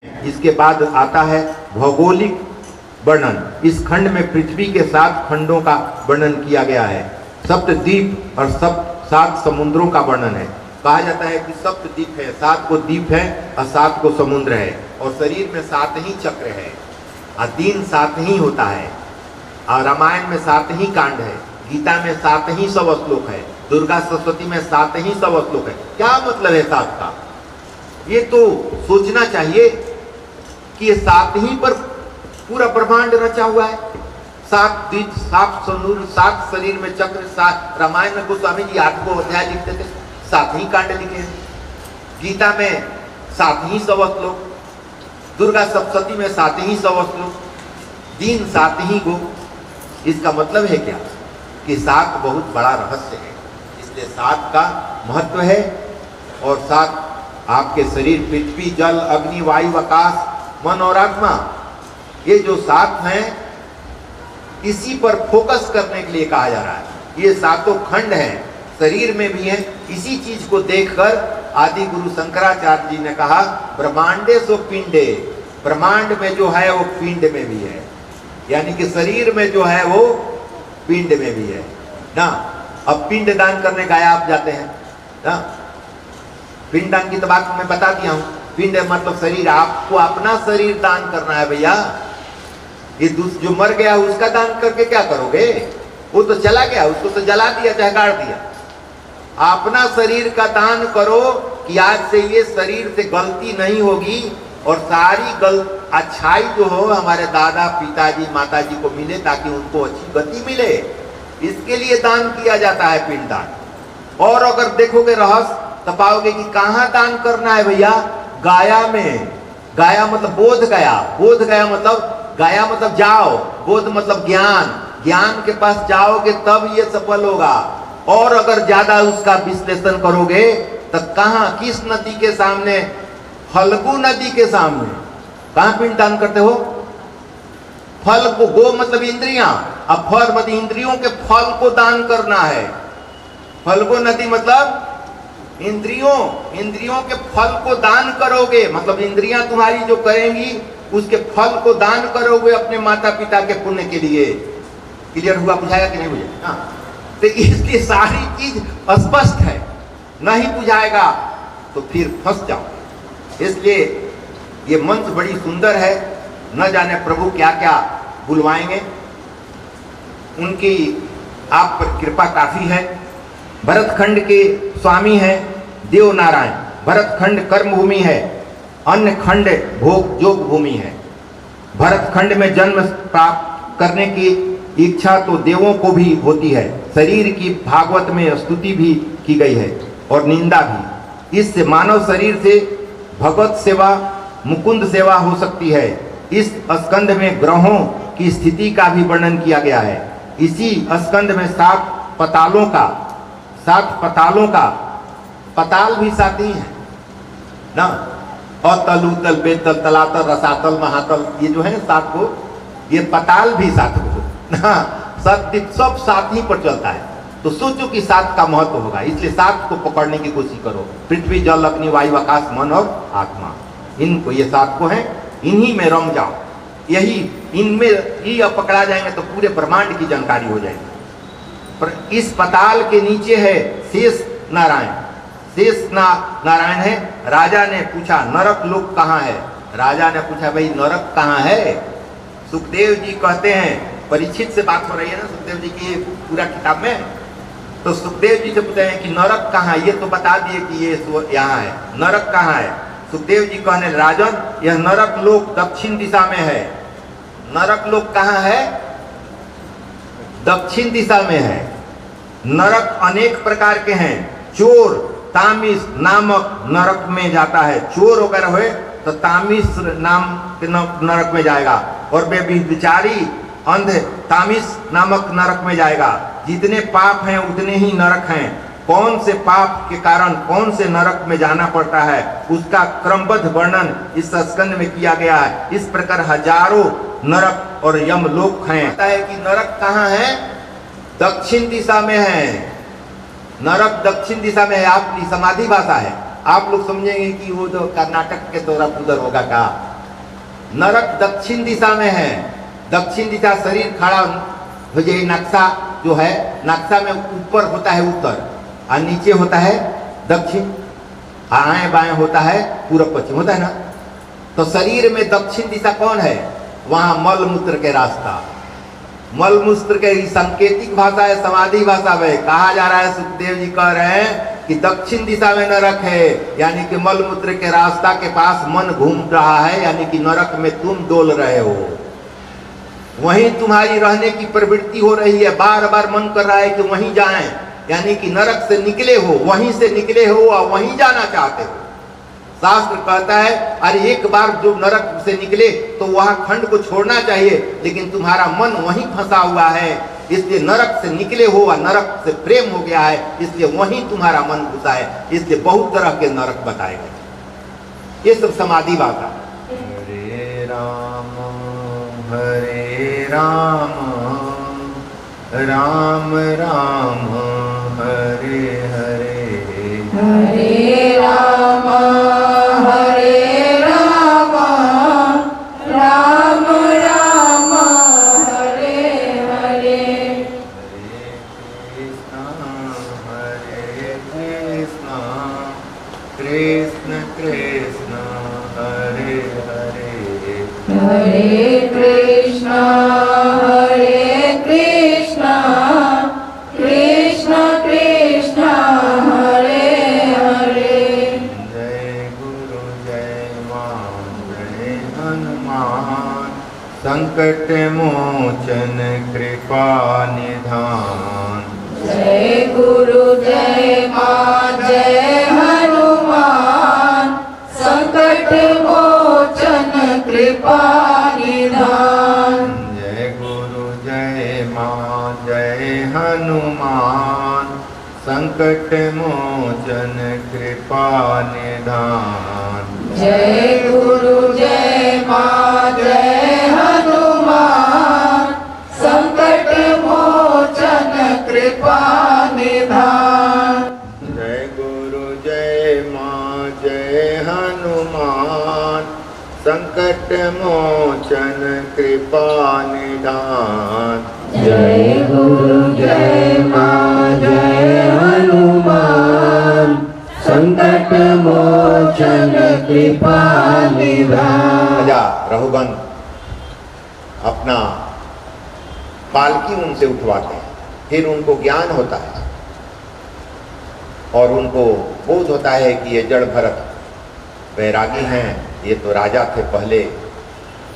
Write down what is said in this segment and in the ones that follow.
इसके बाद आता है भौगोलिक वर्णन। इस खंड में पृथ्वी के 7 खंडों का वर्णन किया गया है। सप्तद्वीप और 7 समुद्रों का वर्णन है। कहा जाता है कि सप्तद्वीप है, 7 को द्वीप है और 7 को समुद्र है, और शरीर में 7 ही चक्र है, और दिन 7 ही होता है, और रामायण में 7 ही कांड है, गीता में 7 ही सव श्लोक है, दुर्गा सरस्वती में 7 ही सव श्लोक है। क्या मतलब है 7 का? ये तो सोचना चाहिए कि ये 7 ही पर पूरा ब्रह्मांड रचा हुआ है। 7 द्वीप, 7 समुद्र, 7 शरीर में चक्र, 7 रामायण में गोस्वामी जी 8 को अध्याय लिखते थे, 7 ही कांड लिखे हैं। गीता में 7 ही सव श्लोक, दुर्गा सप्तशती में 7 ही सव श्लोक, दिन 7 ही गो। इसका मतलब है क्या कि 7 बहुत बड़ा रहस्य है, इसलिए 7 का महत्व है। और 7 आपके शरीर, पृथ्वी, जल, अग्नि, वायु, आकाश, मन और आत्मा, ये जो 7 हैं, इसी पर फोकस करने के लिए कहा जा रहा है। ये 7 खंड हैं, शरीर में भी हैं। इसी चीज को देखकर आदि गुरु शंकराचार्य जी ने कहा ब्रह्मांडे सो पिंडे, ब्रह्मांड में जो है वो पिंड में भी है, यानी कि शरीर में जो है वो पिंड में भी है ना। अब पिंड दान करने गाया आप जाते हैं ना, पिंड दान की तो बात मैं बता दिया हूं। पिंड मतलब शरीर, आपको अपना शरीर दान करना है भैया। ये जो मर गया उसका दान करके क्या करोगे? वो तो चला गया, उसको तो जला दिया, चाहे गाड़ दिया। अपना शरीर का दान करो कि आज से ये शरीर से गलती नहीं होगी, और सारी अच्छाई जो हो हमारे दादा पिताजी माताजी को मिले, ताकि उनको अच्छी गति मिले। इसके लिए दान किया जाता है पिंड दान। और अगर देखोगे रहस्य तो पाओगे कि कहाँ दान करना है भैया? गाया में। गाया मतलब बोध गया, बोध गया मतलब गाया मतलब जाओ, बोध मतलब ज्ञान, ज्ञान के पास जाओगे तब ये सफल होगा। और अगर ज्यादा उसका विश्लेषण करोगे तो कहाँ, किस नदी के सामने? फल्गु नदी के सामने। कहाँ पिंड दान करते हो? फल को, गो मतलब इंद्रियां, अब फल मतलब इंद्रियों के फल को दान करना है। फल्गु नदी मतलब इंद्रियों के फल को दान करोगे, मतलब इंद्रियां तुम्हारी जो करेंगी उसके फल को दान करोगे अपने माता पिता के पुण्य के लिए। क्लियर हुआ? बुझाया कि नहीं बुझाया? हाँ। तो इसलिए सारी चीज स्पष्ट है, नहीं बुझाएगा तो फिर फंस जाओ। इसलिए ये मंत्र बड़ी सुंदर है, न जाने प्रभु क्या क्या बुलवाएंगे। उनकी आप पर कृपा काफी है। भरत खंड के स्वामी हैं देव नारायण। भरत खंड कर्म भूमि है, अन्य खंड भोग योग भूमि है। भरत खंड में जन्म प्राप्त करने की इच्छा तो देवों को भी होती है। शरीर की भागवत में स्तुति भी की गई है और निंदा भी। इससे मानव शरीर से भगवत सेवा, मुकुंद सेवा हो सकती है। इस स्कंद में ग्रहों की स्थिति का भी वर्णन किया गया है। इसी स्कंद में 7 पतालों का पताल भी 7 ही है ना। अतल, उतल, बेतल, तलातल, रसातल, महातल, ये जो है ना 7 को, ये पताल भी 7 को सब 7 ही पर चलता है। तो सोचो कि 7 का महत्व होगा, इसलिए 7 को पकड़ने की कोशिश करो। पृथ्वी, जल, अग्नि, वायु, आकाश, मन और आत्मा, इनको, ये 7 को है, इन्हीं में रम जाओ। यही इनमें ही अब पकड़ा जाएंगे तो पूरे ब्रह्मांड की जानकारी हो जाएगी। पर इस पताल के नीचे है शेष नारायण। शेष नारायण है। राजा ने पूछा नरक लोक कहाँ है? राजा ने पूछा भाई नरक कहाँ है? सुखदेव जी कहते हैं, परीक्षित से बात हो रही है ना सुखदेव जी की पूरा किताब में, तो सुखदेव जी से पूछते हैं कि नरक कहाँ है? ये तो बता दिए कि ये यहाँ है, नरक कहाँ है? सुखदेव जी कहने, राजन यह नरक लोक दक्षिण दिशा में है। नरक लोक कहाँ है? दक्षिण दिशा में है। नरक अनेक प्रकार के हैं। चोर तामिस नामक नरक में जाता है। चोर वगैरह हुए तो तामिस नाम के नरक में जाएगा, और बेविचारी अंध तामिस नामक नरक में जाएगा। जितने पाप हैं उतने ही नरक हैं। कौन से पाप के कारण कौन से नरक में जाना पड़ता है उसका क्रमबद्ध वर्णन इस स्कंद में किया गया है। इस प्रकार हजारों नरक और यमलोक हैं। पता है कि नरक कहाँ है? दक्षिण दिशा में है। नरक दक्षिण दिशा में है। आपकी समाधि भाषा है। आप लोग समझेंगे कि वो तो कर्नाटक के तरफ उधर होगा का, नरक दक्षिण दिशा में है। दक्षिण दिशा शरीर खड़ा हो जाए, नक्शा जो है, नक्शा में ऊपर होता है उत्तर और नीचे होता है दक्षिण, आए बाएं होता है पूर्व पश्चिम, होता है ना। तो शरीर में दक्षिण दिशा कौन है? वहां मल मूत्र के रास्ता, मल मूत्र के सांकेतिक भाषा है, समाधि भाषा में कहा जा रहा है। सुखदेव जी कह रहे हैं कि दक्षिण दिशा में नरक है, यानी कि मल मूत्र के रास्ता के पास मन घूम रहा है, यानी कि नरक में तुम डोल रहे हो, वहीं तुम्हारी रहने की प्रवृत्ति हो रही है। बार बार मन कर रहा है कि वहीं जाएं, यानी कि नरक से निकले हो, वहीं से निकले हो और वहीं जाना चाहते हो। शास्त्र कहता है अरे एक बार जो नरक से निकले तो वहां खंड को छोड़ना चाहिए, लेकिन तुम्हारा मन वहीं फंसा हुआ है, इसलिए नरक से निकले हो और नरक से प्रेम हो गया है, इसलिए वहीं तुम्हारा मन घुसा है। इसलिए बहुत तरह के नरक बताए गए। ये सब समाधि बात है। हरे राम राम राम हरे हरे, हरे राम राम राम हरे हरे, हरे कृष्ण कृष्ण कृष्ण हरे हरे, हरे कृष्ण कृष्ण कृष्ण हरे हरे। जय गुरु जय मान जय हनुमान, संकट मोचन कृपा निधान। जय गुरु जय मां जय हनुमान, संकट मोचन कृपा निधान। जय गुरु जय मां जय हनुमान, संकट मोचन कृपा निधान। जय गुरु जय मां जय हनुमान, संकट मोचन कृपा निधान। जय गुरु जय मां जय हनुमान, संकट मोचन कृपा निधान। जय गुरु जय मां जय हनुमान, संकट मोचन कृपा निधान। राजा रघुगन अपना पालकी उनसे उठवाते हैं, फिर उनको ज्ञान होता है और उनको बोध होता है कि ये जड़ भरत वैरागी हैं, ये तो राजा थे पहले।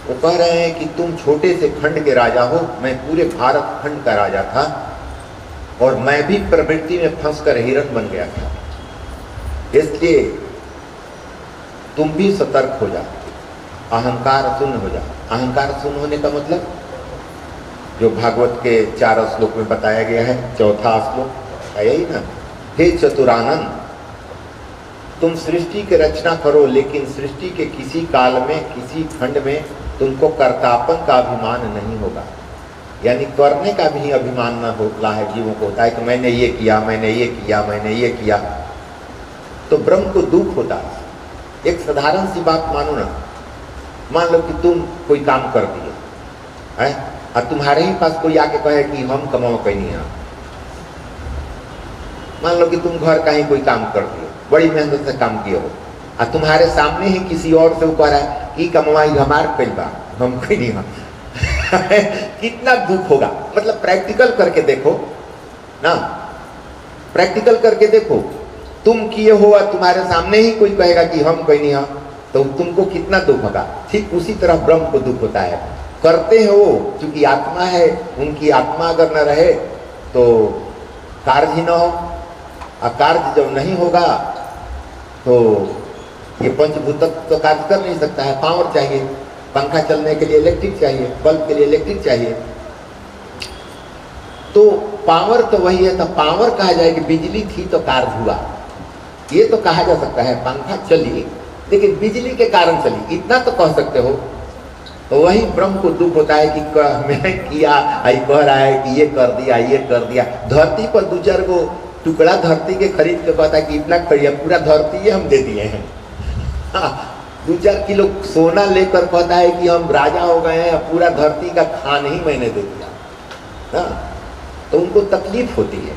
वो कह रहे हैं कि तुम छोटे से खंड के राजा हो, मैं पूरे भारत खंड का राजा था और मैं भी प्रवृत्ति में फंसकर हिरण बन गया था, इसलिए तुम भी सतर्क हो जाओ, अहंकार शून्य हो जाओ। अहंकार शून्य होने का मतलब जो भागवत के 4 श्लोक में बताया गया है, चौथा श्लोक है यही ना। हे चतुरानंद, तुम सृष्टि की रचना करो, लेकिन सृष्टि के किसी काल में किसी खंड में तुमको कर्तापन का अभिमान नहीं होगा, यानी करने का भी अभिमान न होता है। जीवों को होता है कि मैंने ये किया, मैंने ये किया, मैंने ये किया, तो ब्रह्म को दुख होता है। एक साधारण सी बात मानो ना, मान लो कि तुम कोई काम कर दिए है और तुम्हारे ही पास कोई आके कहे कि हम कमाओ कहीं नहीं। मान लो कि तुम घर का ही कोई काम कर दिए, बड़ी मेहनत से काम किए हो और तुम्हारे सामने ही किसी और से वो कह रहा है कि कमाई हमार कई बार हम कोई नहीं। कितना दुख होगा। मतलब प्रैक्टिकल करके देखो ना, प्रैक्टिकल करके देखो, तुम किए हो और तुम्हारे सामने ही कोई कहेगा कि हम कोई नहीं, तो तुमको कितना दुख होगा। ठीक उसी तरह ब्रह्म को दुख होता है। करते हैं वो, क्योंकि आत्मा है, उनकी आत्मा अगर न रहे तो कार्य ही न हो, और कार्य जब नहीं होगा तो ये पंचभूत तो कार्य कर नहीं सकता है। पावर चाहिए, पंखा चलने के लिए इलेक्ट्रिक चाहिए, बल्ब के लिए इलेक्ट्रिक चाहिए। तो पावर तो वही है, तो पावर कहा जाए कि बिजली थी तो कार्य हुआ, ये तो कहा जा सकता है। पंखा चली लेकिन बिजली के कारण चली, इतना तो कह सकते हो। तो वही ब्रह्म को दुख होता है कि मैं किया, आई कह रहा है कि ये कर दिया, ये कर दिया। धरती पर 2-4 को टुकड़ा धरती के खरीद के कहता है कि इतना खरीदा, पूरा धरती ये हम दे दिए हैं। हाँ, 2-4 किलो सोना लेकर कहता है कि हम राजा हो गए हैं, पूरा धरती का खान ही मैंने दे दिया ना, तो उनको तकलीफ होती है।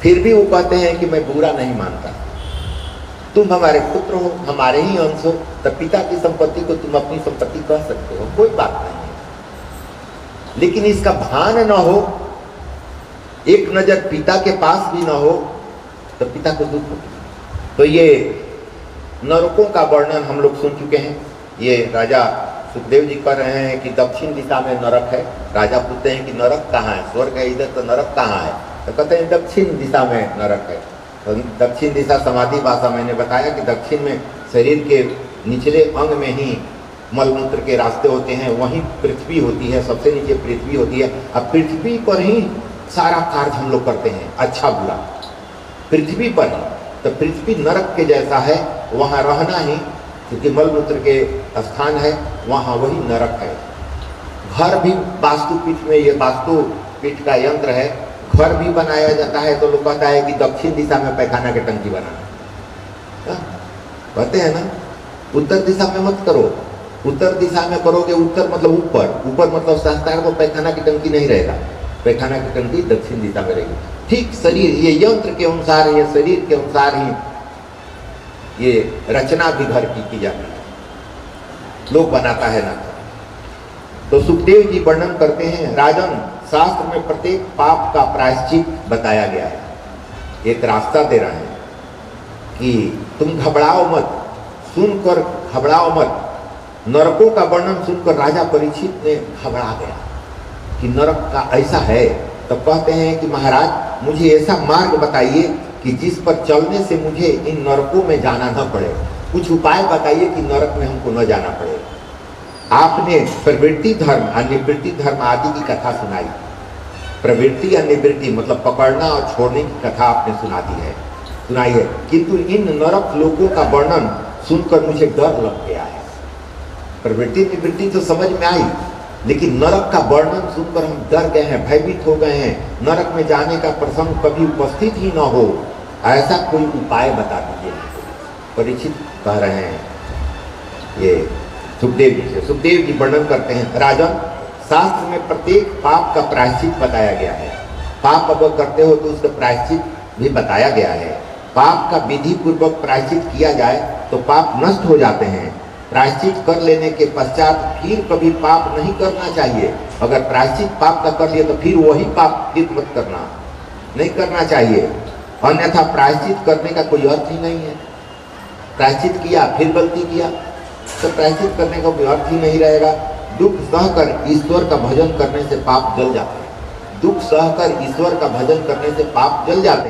फिर भी वो कहते हैं कि मैं बुरा नहीं मानता, तुम हमारे पुत्र हो, हमारे ही अंश हो, तो पिता की संपत्ति को तुम अपनी संपत्ति कह सकते हो, कोई बात नहीं है। लेकिन इसका भान न हो, एक नजर पिता के पास भी न हो, तो पिता को दुख होगी। तो ये नरकों का वर्णन हम लोग सुन चुके हैं। ये राजा सुखदेव जी कह रहे हैं कि दक्षिण दिशा में नरक है। राजा पूछते हैं कि नरक कहाँ है, स्वर्ग है इधर, तो नरक कहाँ है? तो कहते हैं दक्षिण दिशा में नरक है। तो दक्षिण दिशा समाधि भाषा मैंने बताया कि दक्षिण में शरीर के निचले अंग में ही मलमूत्र के रास्ते होते हैं, वहीं पृथ्वी होती है, सबसे नीचे पृथ्वी होती है। अब पृथ्वी पर ही सारा कार्य हम लोग करते हैं, अच्छा बुरा पृथ्वी पर ही। तो पृथ्वी नरक के जैसा है, वहाँ रहना ही, क्योंकि मलमूत्र के स्थान है, वहाँ वही नरक है। घर भी वास्तुपीठ में, ये वास्तुपीठ का यंत्र है, घर भी बनाया जाता है तो लोग कहता है कि दक्षिण दिशा में पैखाना की टंकी बनाना, कहते हैं ना। उत्तर दिशा में मत करो, उत्तर दिशा में करोगे, उत्तर मतलब ऊपर, ऊपर मतलब संस्कार को पैखाना की टंकी नहीं रहेगा, पैखाना की टंकी दक्षिण दिशा में रहेगी। ठीक शरीर, ये यंत्र के अनुसार, ये शरीर के अनुसार ही ये रचना भी घर की जाती है, लोग बनाता है ना। तो सुखदेव जी वर्णन करते हैं, राजन शास्त्र में प्रत्येक पाप का प्रायश्चित बताया गया है। एक रास्ता दे रहे हैं कि तुम घबराओ मत, सुनकर घबराओ मत। नरकों का वर्णन सुनकर राजा परीक्षित ने घबरा गया कि नरक का ऐसा है। तब कहते हैं कि महाराज मुझे ऐसा मार्ग बताइए कि जिस पर चलने से मुझे इन नरकों में जाना न पड़े, कुछ उपाय बताइए कि नरक में हमको न जाना पड़े। आपने प्रवृत्ति धर्म और निवृत्ति धर्म आदि की कथा सुनाई। प्रवृत्ति और निवृत्ति मतलब पकड़ना और छोड़ने की कथा आपने सुनाई है, किंतु इन नरक लोगों का वर्णन सुनकर मुझे डर लग गया है। प्रवृत्ति निवृत्ति तो समझ में आई, लेकिन नरक का वर्णन सुनकर हम डर गए हैं, भयभीत हो गए हैं। नरक में जाने का प्रसंग कभी उपस्थित ही न हो, ऐसा कोई उपाय बता दीजिए। परीक्षित कह रहे हैं ये सुखदेव जी से। सुखदेव जी वर्णन करते हैं, राजन शास्त्र में प्रत्येक पाप का प्रायश्चित बताया गया है। पाप अगर करते हो तो उसका प्रायश्चित भी बताया गया है। पाप का विधि पूर्वक प्रायश्चित किया जाए तो पाप नष्ट हो जाते हैं। प्रायश्चित कर लेने के पश्चात फिर कभी पाप नहीं करना चाहिए। अगर प्रायश्चित पाप का कर लिया तो फिर वही पाप फिर मत करना, नहीं करना चाहिए, अन्यथा प्रायश्चित करने का कोई अर्थ ही नहीं है। प्रायश्चित किया फिर गलती किया तो प्रायश्चित करने का कोई अर्थ ही नहीं रहेगा। दुख सहकर ईश्वर का भजन करने से पाप जल जाते हैं। दुख सहकर ईश्वर का भजन करने से पाप जल जाते हैं।